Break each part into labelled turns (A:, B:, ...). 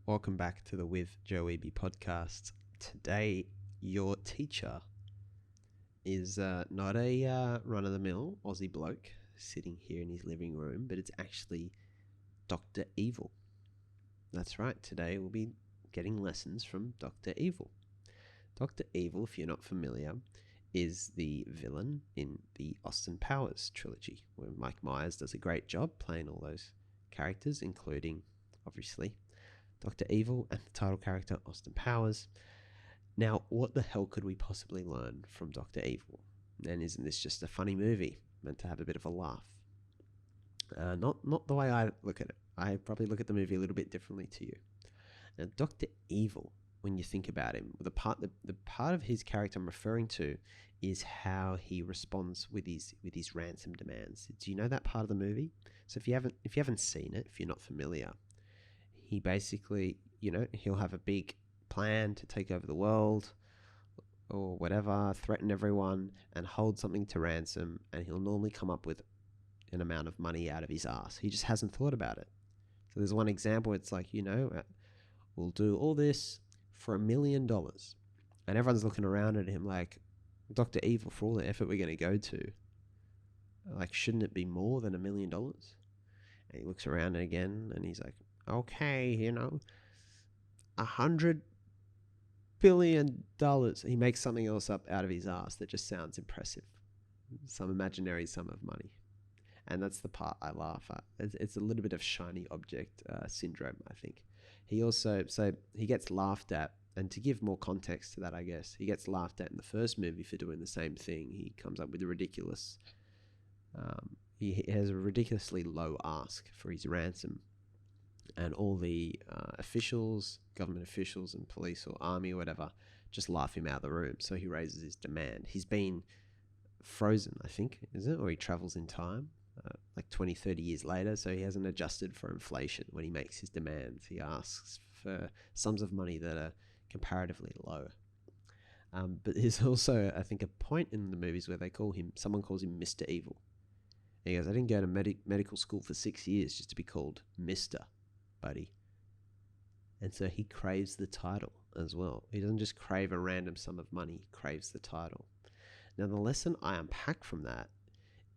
A: Welcome back to the With Joe Wehbe Podcast. Today, your teacher is not a run-of-the-mill Aussie bloke sitting here in his living room, but it's actually Dr. Evil. That's right, today we'll be getting lessons from Dr. Evil. Dr. Evil, if you're not familiar, is the villain in the Austin Powers trilogy, where Mike Myers does a great job playing all those characters, including, obviously, Dr. Evil and the title character, Austin Powers. Now, what the hell could we possibly learn from Dr. Evil? And isn't this just a funny movie meant to have a bit of a laugh? Not the way I look at it. I probably look at the movie a little bit differently to you. Now, Dr. Evil, when you think about him, the part of his character I'm referring to is how he responds with his ransom demands. Do you know that part of the movie? So if you haven't seen it, if you're not familiar, he basically, he'll have a big plan to take over the world or whatever, threaten everyone and hold something to ransom, and he'll normally come up with an amount of money out of his ass. He just hasn't thought about it. So there's one example, it's like, we'll do all this for $1 million. And everyone's looking around at him like, Dr. Evil, for all the effort we're going to go to, like, shouldn't it be more than $1 million? And he looks around again and he's like, okay, $100 billion. He makes something else up out of his ass that just sounds impressive. Some imaginary sum of money. And that's the part I laugh at. It's a little bit of shiny object syndrome, I think. He gets laughed at, and to give more context to that, I guess, he gets laughed at in the first movie for doing the same thing. He comes up with he has a ridiculously low ask for his ransom. And all the government officials and police or army or whatever, just laugh him out of the room. So he raises his demand. He's been frozen, I think, is it? Or he travels in time, like 20, 30 years later. So he hasn't adjusted for inflation when he makes his demands. He asks for sums of money that are comparatively low. But there's also, I think, a point in the movies where someone calls him Mr. Evil. And he goes, I didn't go to medical school for 6 years just to be called Mr. buddy. And so he craves the title as well. He doesn't just crave a random sum of money, he craves the title. Now, the lesson I unpack from that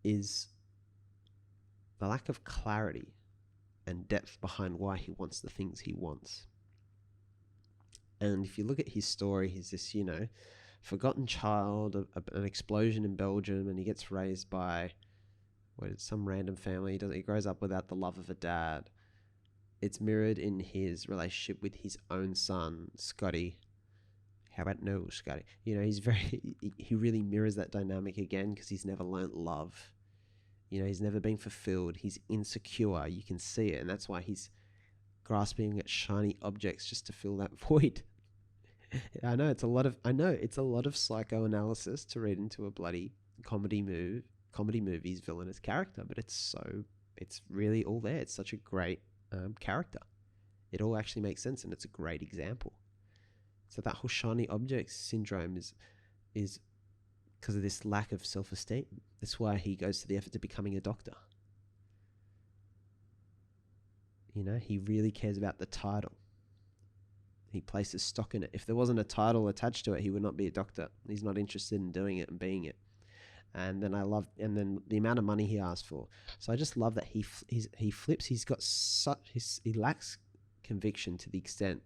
A: is the lack of clarity and depth behind why he wants the things he wants. And if you look at his story, he's this, forgotten child, an explosion in Belgium, and he gets raised by some random family. He grows up without the love of a dad. It's mirrored in his relationship with his own son, Scotty. How about no, Scotty? He really mirrors that dynamic again because he's never learnt love. He's never been fulfilled. He's insecure. You can see it. And that's why he's grasping at shiny objects just to fill that void. I know it's a lot of psychoanalysis to read into a bloody comedy movie's villainous character, but it's really all there. It's such a great character. It all actually makes sense, and it's a great example. So that whole shiny object syndrome is because of this lack of self-esteem. That's why he goes to the effort to becoming a doctor. He really cares about the title. He places stock in it. If there wasn't a title attached to it, he would not be a doctor. He's not interested in doing it and being it. And then the amount of money he asked for. So I just love that he flips. He lacks conviction to the extent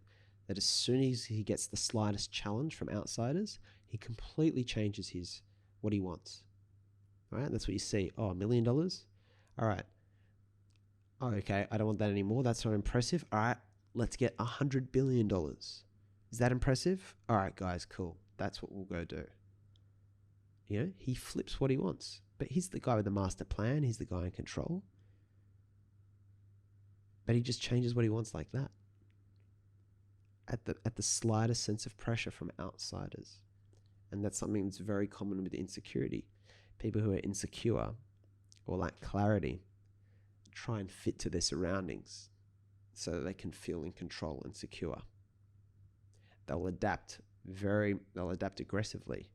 A: that as soon as he gets the slightest challenge from outsiders, he completely changes what he wants. All right, that's what you see. Oh, $1 million? All right. Oh, okay, I don't want that anymore. That's not impressive. All right, let's get $100 billion. Is that impressive? All right, guys, cool. That's what we'll go do. He flips what he wants. But he's the guy with the master plan. He's the guy in control. But he just changes what he wants like that. At the slightest sense of pressure from outsiders. And that's something that's very common with insecurity. People who are insecure or lack clarity try and fit to their surroundings so that they can feel in control and secure. They'll adapt aggressively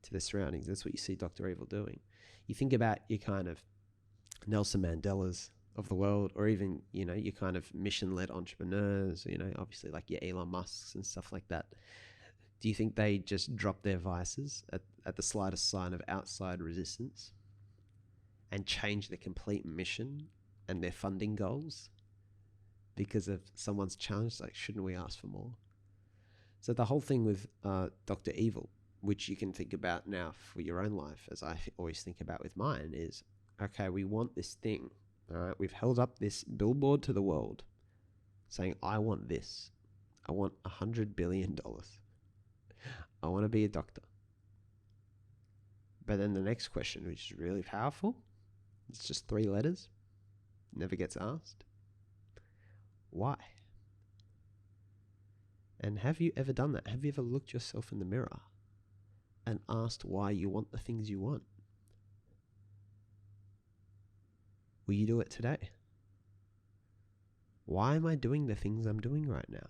A: to their surroundings. That's what you see Dr. Evil doing. You think about your kind of Nelson Mandelas of the world, or even, your kind of mission-led entrepreneurs, obviously like your Elon Musks and stuff like that, do you think they just drop their vices at the slightest sign of outside resistance and change their complete mission and their funding goals because of someone's challenge? Like, shouldn't we ask for more? So the whole thing with Dr. Evil, which you can think about now for your own life, as I always think about with mine, is, okay, we want this thing. All right, we've held up this billboard to the world saying, I want this. I want $100 billion. I want to be a doctor. But then the next question, which is really powerful, it's just 3 letters, never gets asked. Why? And have you ever done that? Have you ever looked yourself in the mirror and asked why you want the things you want? Will you do it today? Why am I doing the things I'm doing right now?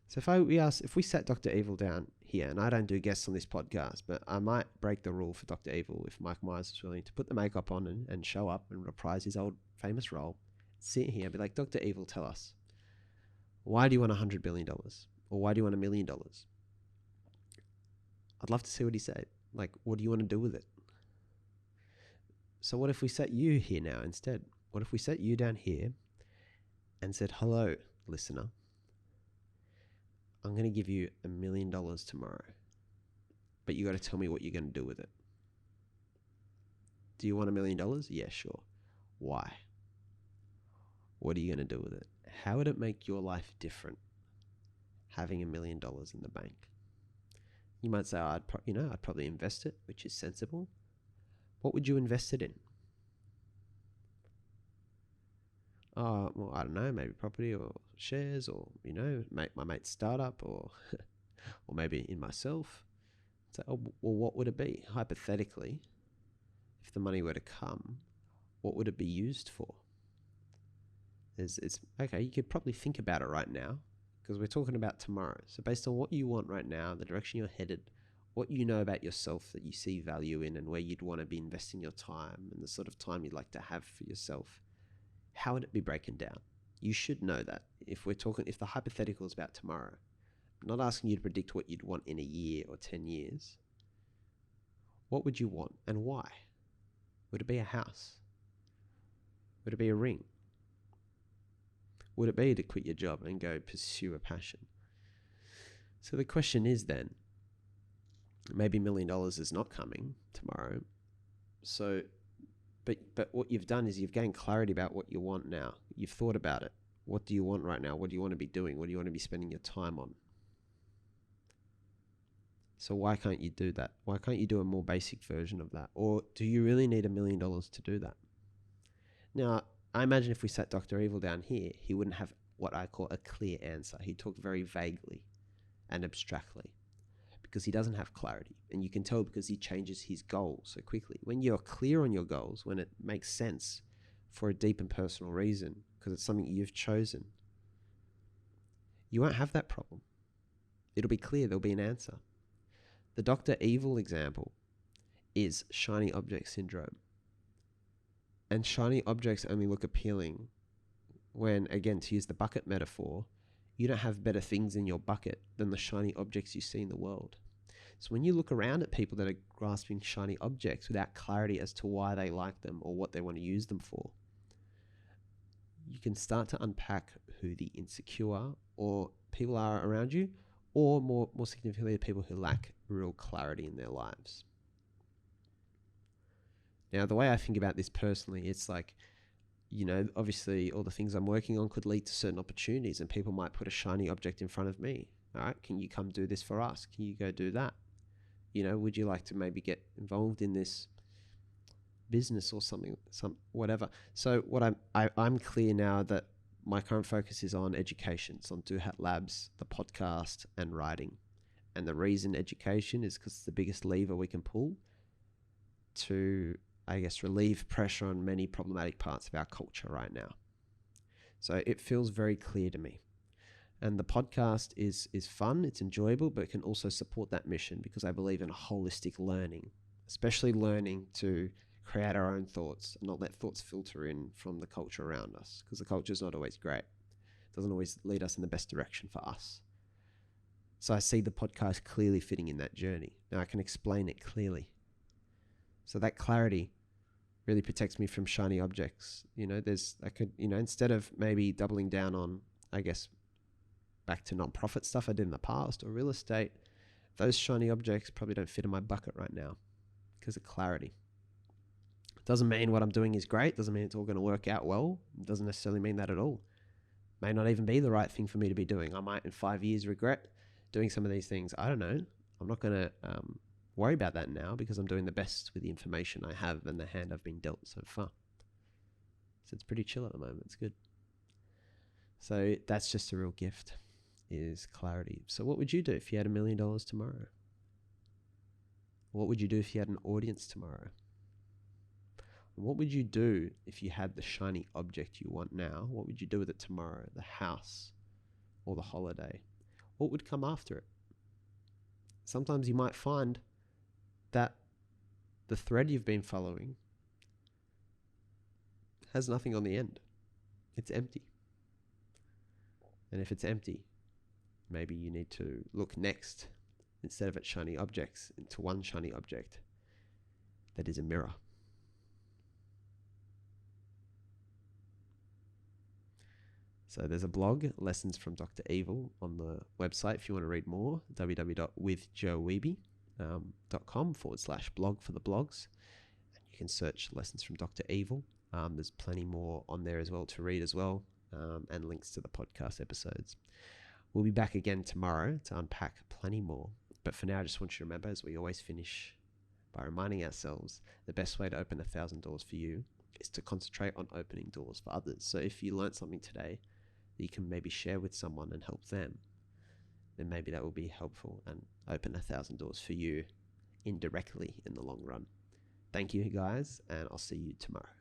A: So if we sat Dr. Evil down here, and I don't do guests on this podcast, but I might break the rule for Dr. Evil if Mike Myers is willing to put the makeup on and show up and reprise his old famous role, sit here and be like, Dr. Evil, tell us, why do you want $100 billion? Or why do you want $1 million? I'd love to see what he said. Like, what do you want to do with it? So what if we set you here now instead? What if we set you down here and said, hello, listener, I'm going to give you $1 million tomorrow, but you got to tell me what you're going to do with it. Do you want $1 million? Yeah, sure. Why? What are you going to do with it? How would it make your life different having $1 million in the bank? You might say, I'd probably invest it, which is sensible. What would you invest it in? Well, I don't know, maybe property or shares, or, make my mate's startup, or or maybe in myself. So, well, what would it be? Hypothetically, if the money were to come, what would it be used for? It's okay, you could probably think about it right now, because we're talking about tomorrow. So based on what you want right now, the direction you're headed, what you know about yourself that you see value in, and where you'd want to be investing your time, and the sort of time you'd like to have for yourself, how would it be broken down? You should know that. If the hypothetical is about tomorrow, I'm not asking you to predict what you'd want in a year or 10 years. What would you want and why? Would it be a house? Would it be a ring? Would it be to quit your job and go pursue a passion? So the question is then, maybe $1 million is not coming tomorrow. So, but what you've done is you've gained clarity about what you want now. You've thought about it. What do you want right now? What do you want to be doing? What do you want to be spending your time on? So why can't you do that? Why can't you do a more basic version of that? Or do you really need $1 million to do that? Now, I imagine if we sat Dr. Evil down here, he wouldn't have what I call a clear answer. He'd talk very vaguely and abstractly because he doesn't have clarity. And you can tell because he changes his goals so quickly. When you're clear on your goals, when it makes sense for a deep and personal reason, because it's something you've chosen, you won't have that problem. It'll be clear. There'll be an answer. The Dr. Evil example is shiny object syndrome. And shiny objects only look appealing when, again, to use the bucket metaphor, you don't have better things in your bucket than the shiny objects you see in the world. So when you look around at people that are grasping shiny objects without clarity as to why they like them or what they want to use them for, you can start to unpack who the insecure or people are around you, or more significantly, the people who lack real clarity in their lives. Now, the way I think about this personally, it's like, obviously all the things I'm working on could lead to certain opportunities, and people might put a shiny object in front of me. All right, can you come do this for us? Can you go do that? Would you like to maybe get involved in this business or something, whatever. So what I'm clear now that my current focus is on education. It's on Do Hat Labs, the podcast, and writing. And the reason education is because it's the biggest lever we can pull to, I guess, relieve pressure on many problematic parts of our culture right now. So it feels very clear to me. And the podcast is fun, it's enjoyable, but it can also support that mission because I believe in holistic learning, especially learning to create our own thoughts and not let thoughts filter in from the culture around us, because the culture is not always great. It doesn't always lead us in the best direction for us. So I see the podcast clearly fitting in that journey. Now I can explain it clearly. So that clarity really protects me from shiny objects. Instead of maybe doubling down on, I guess, back to non-profit stuff I did in the past or real estate, those shiny objects probably don't fit in my bucket right now because of clarity. Doesn't mean what I'm doing is great. Doesn't mean it's all going to work out well. It doesn't necessarily mean that at all. May not even be the right thing for me to be doing. I might in 5 years regret doing some of these things. I don't know. I'm not going to worry about that now because I'm doing the best with the information I have and the hand I've been dealt so far. So it's pretty chill at the moment. It's good. So that's just a real gift, is clarity. So what would you do if you had $1 million tomorrow? What would you do if you had an audience tomorrow? What would you do if you had the shiny object you want now? What would you do with it tomorrow? The house or the holiday? What would come after it? Sometimes you might find that the thread you've been following has nothing on the end. It's empty. And if it's empty, maybe you need to look next, instead of at shiny objects, into one shiny object that is a mirror. So there's a blog, Lessons from Dr. Evil, on the website if you want to read more, www.withjoewehbe.com/blog for the blogs. And you can search Lessons from Dr. Evil. There's plenty more on there as well to read as well, and links to the podcast episodes. We'll be back again tomorrow to unpack plenty more. But for now, I just want you to remember, as we always finish, by reminding ourselves the best way to open 1,000 doors for you is to concentrate on opening doors for others. So if you learned something today that you can maybe share with someone and help them, then maybe that will be helpful and open 1,000 doors for you indirectly in the long run. Thank you guys, and I'll see you tomorrow.